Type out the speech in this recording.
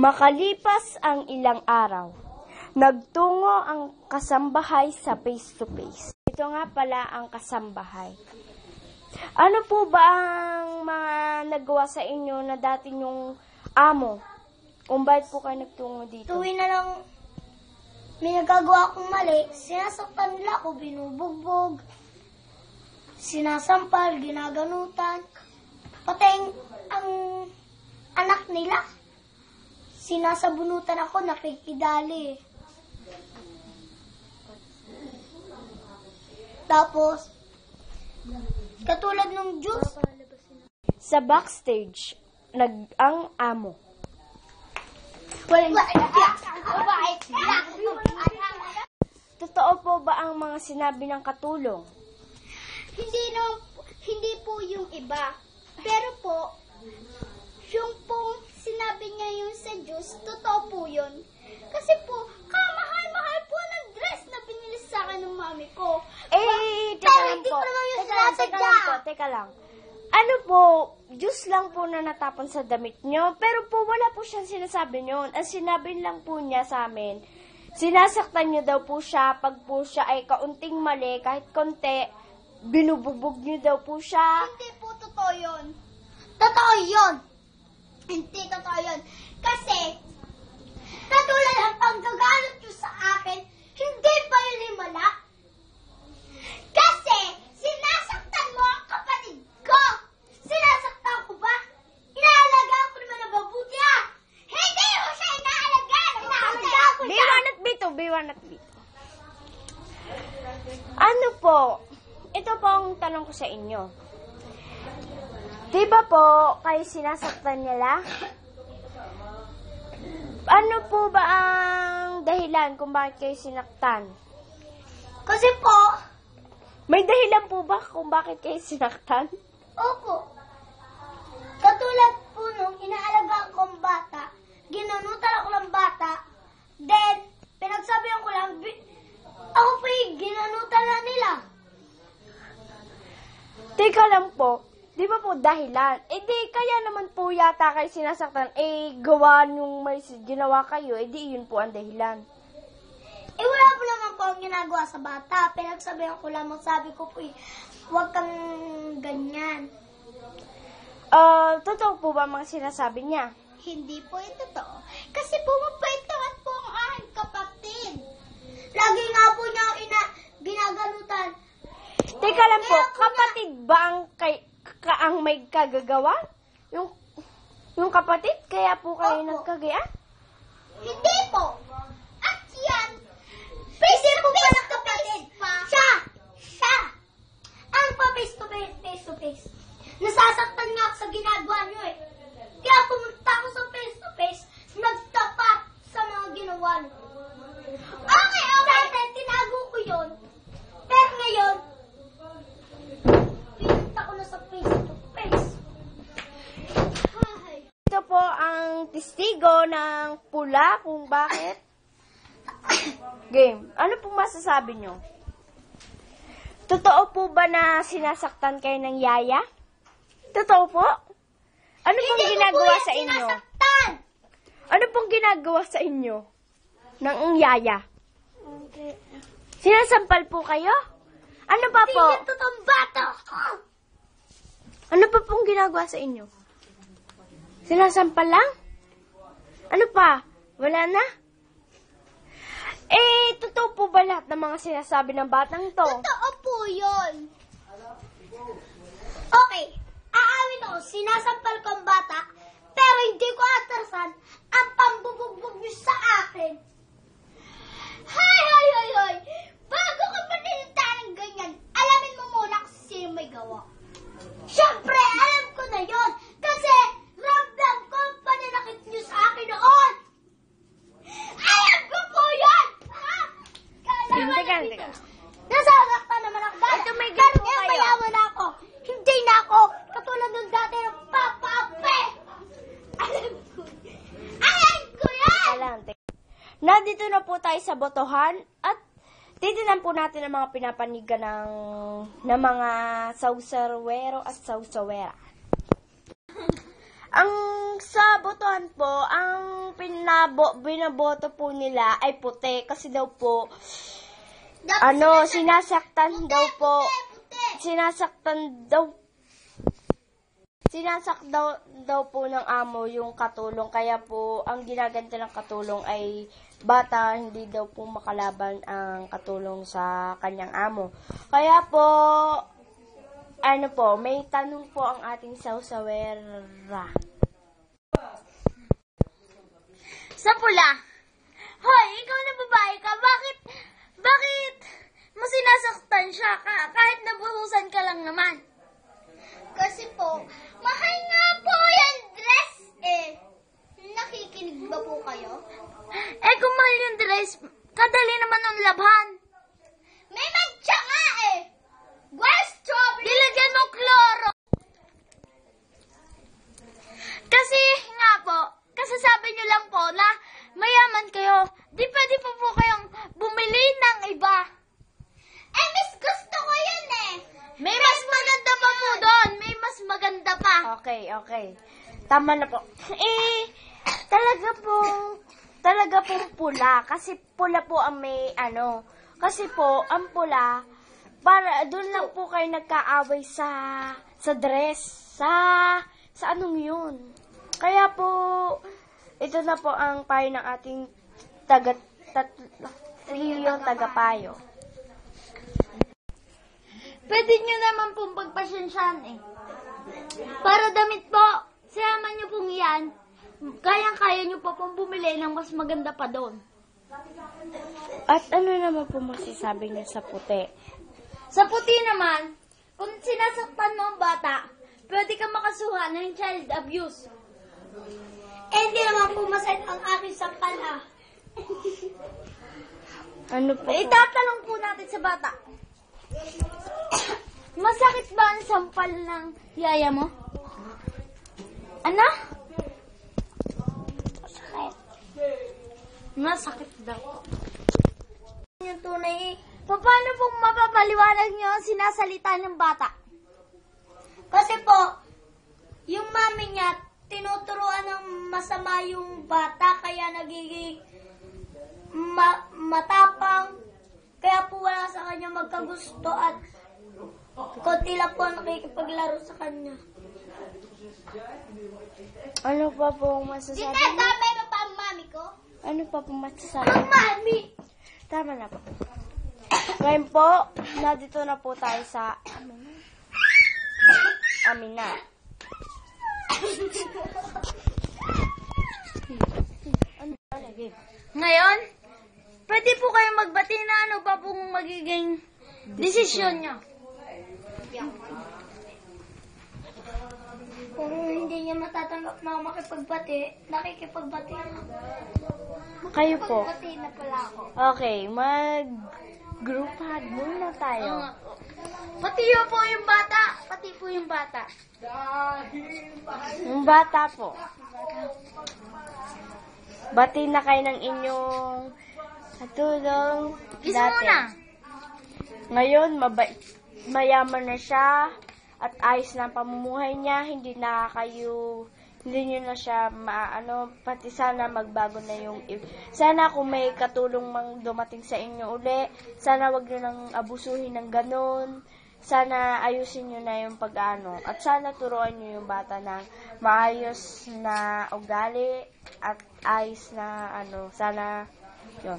Makalipas ang ilang araw, nagtungo ang kasambahay sa face-to-face. Ito nga pala ang kasambahay. Ano po ba ang mga nagawa sa inyo na dati yung amo? Kung bakit po kayo nagtungo dito? Tuwing na lang may nagagawa akong mali, sinasaktan nila ako, binubugbog, sinasampal, ginaganutan. Pati ang anak nila, sinasabunutan ako, nakikidali. Tapos, katulad ng juice, Sa backstage, ang amo. Totoo po ba ang mga sinabi ng katulong? Hindi po yung iba. Pero po, yung pong sinabi niya yung sa juice, totoo po yun. Kasi po, kamahal-mahal po ng dress na binili sa akin ng mami ko. Teka lang. Ano po, juice lang po na natapon sa damit nyo, pero po wala po siyang sinasabi nyon. Ang sinabi lang po niya sa amin, sinasaktan niyo daw po siya pag po siya ay kaunting mali, kahit konti, binubugbog niyo daw po siya. Hindi po totoo yun. Totoo yun. Hindi totoo yun. Kasi, katulad ang panggagalit nyo sa akin, hindi ba yun himala? Kasi, sinasaktan mo ang kapatid ko. Sinasaktan ko ba? Inaalagaan ko naman ang mabuti ah. Hindi mo siya inaalagaan. Inaalagaan ko siya. B1 at B2. Ano po? Ito po ang tanong ko sa inyo. Diba po, kayo sinasaktan nila? Ano po ba ang dahilan kung bakit kayo sinaktan? Kasi po, May dahilan po ba kung bakit kayo sinaktan? opo. Katulad po nung inaalagaan kong bata, ginanutan ako ng bata, then, pinagsabihan ko lang, ako po ginanutan na nila. Teka lang po, di ba po dahilan? Eh di kaya naman po yata kayo sinasaktan, gawa nung may ginawa kayo, di yun po ang dahilan. Wala po naman po ang ginagawa sa bata. Pinagsabihan ko lamang, sabi ko po, huwag kang ganyan. Totoo po ba mga sinasabi niya? Hindi po ito totoo. Kasi po mabait naman po ang aking kapatid. Lagi nga po niya ako ginaganutan. Teka lang po, Kaya po kapatid ba ang may kagagawa? Yung kapatid, kaya po kayo Opo. nagkagaya? Hindi po. At yan, pwede po ba ng kapatid? Siya. Ang pa face to face. Nasasaktan nga ako sa ginagawa niyo eh. Kaya pumunta ako sa face to face, nagtapat sa mga ginawa niyo. Okay. Dati tinago ko yun. Pero ngayon, pinunta ko na sa face to face. Ay. Ito po ang testigo ng pula kung bakit. Game. Ano po masasabi nyo? Totoo po ba na sinasaktan kayo ng yaya? Totoo po? Ano pong Hindi ko ginagawa po yan sa inyo? sinasaktan. Ano pong ginagawa sa inyo? Ng yaya? Okay. Sinasampal po kayo? Ano pa po? Hindi totoong bata. Ano pa pong ginagawa sa inyo? Sinasampal lang? Ano pa? Wala na? Totoo po ba lahat ng mga sinasabi ng batang to? Totoo po yun. Okay, aawin ako, sinasampal ko ang bata, pero hindi ko atrasan ang pambubugbog niyo sa akin. Hay! Bago ka paninita ng ganyan, alamin mo muna kung sino may gawa. Siyempre, alam ko na yon kasi ramdam ko ang paninakit niyo sa akin noon. Alam ko po yun! Teka. Nasasaktan naman ako dahil. Ito, may ganun po kayo. Mayaman na ako. Hindi na ako katulad nung dati ng papape. Alam ko yan! Nandito na po tayo sa botohan at titinan po natin ang mga pinapanigan ng mga sausarwero at sausawera. ang sa botohan po, ang binaboto po nila ay puti kasi daw po sinasaktan daw po daw po ng amo yung katulong, kaya po ang ginaganti ng katulong ay bata, hindi daw po makalaban ang katulong sa kanyang amo. Kaya po may tanong po ang ating sawsawera. Sa pula. Hoy, ikaw na babae ka, bakit mo sinasaktan siya kahit nabuhusan ka lang naman? Kasi po, mahal nga po yung dress eh. Nakikinig ba po kayo? Kung mahal yung dress, kadali naman ang labhan. May madya nga eh. Where's strawberry? Dilagyan mo kloro. Kasi nga po, kasasabi nyo lang po na mayaman kayo. Di pwede po kayong bumili ng iba. Miss, gusto ko yun eh. May mas maganda pa po doon. May mas maganda pa. Okay. Tama na po. Talaga pong pula. Kasi pula po ang kasi po, ang pula, para doon lang po kayo nagkaaway sa dress. Sa anong yun. Kaya po, ito na po ang payo ng ating tagapayo. Pwede nyo naman pong pagpasensyahan eh. Para damit po, sama nyo pong yan, kayang-kaya nyo pa pong bumili ng mas maganda pa doon. At ano naman po masasabi niyo sa puti? Sa puti naman, kung sinasaktan mo ang bata, pwede ka makasuhan ng child abuse. Hindi naman po masakit ang aking sampal ah. Ano po? Itatanong po natin sa bata. Masakit ba ang sampal ng yaya mo? Ano? Masakit daw. Yung tunay, paano pong mapapaliwanag niyo ang sinasalita ng bata? Kasi po, yung mami niya, tinuturuan ng masama yung bata, kaya nagiging matapang, kaya po wala sa kanya magkagusto at konti lang po nakikipaglaro sa kanya. Ano pa po masasabi? Dinadamay mo pa ang mami ko? Ano pa po masasabi? Ang mami! Tama na po. Ngayon po, nandito na po tayo sa Amina. Ngayon, pwede po kayong magbati na ano pa pong magiging desisyon niyo. Kung hindi niya matatanggap na makipagbati, nakikipagbati na. Kayo po. Makipagbati na pala ako. Okay, mag-group hug muna tayo. Pati po yung bata. Pati po yung bata. Yung bata po. Bati na kayo ng inyong katulong Isa dati. muna. Ngayon, mayaman na siya at ayos na ang pamumuhay niya. Hindi nyo na siya pati sana magbago na sana kung may katulong mang dumating sa inyo uli, sana wag nyo nang abusuhin ng ganun. Sana ayusin nyo na yung at sana turuan nyo yung bata ng maayos na ugali at ayos na sana yun.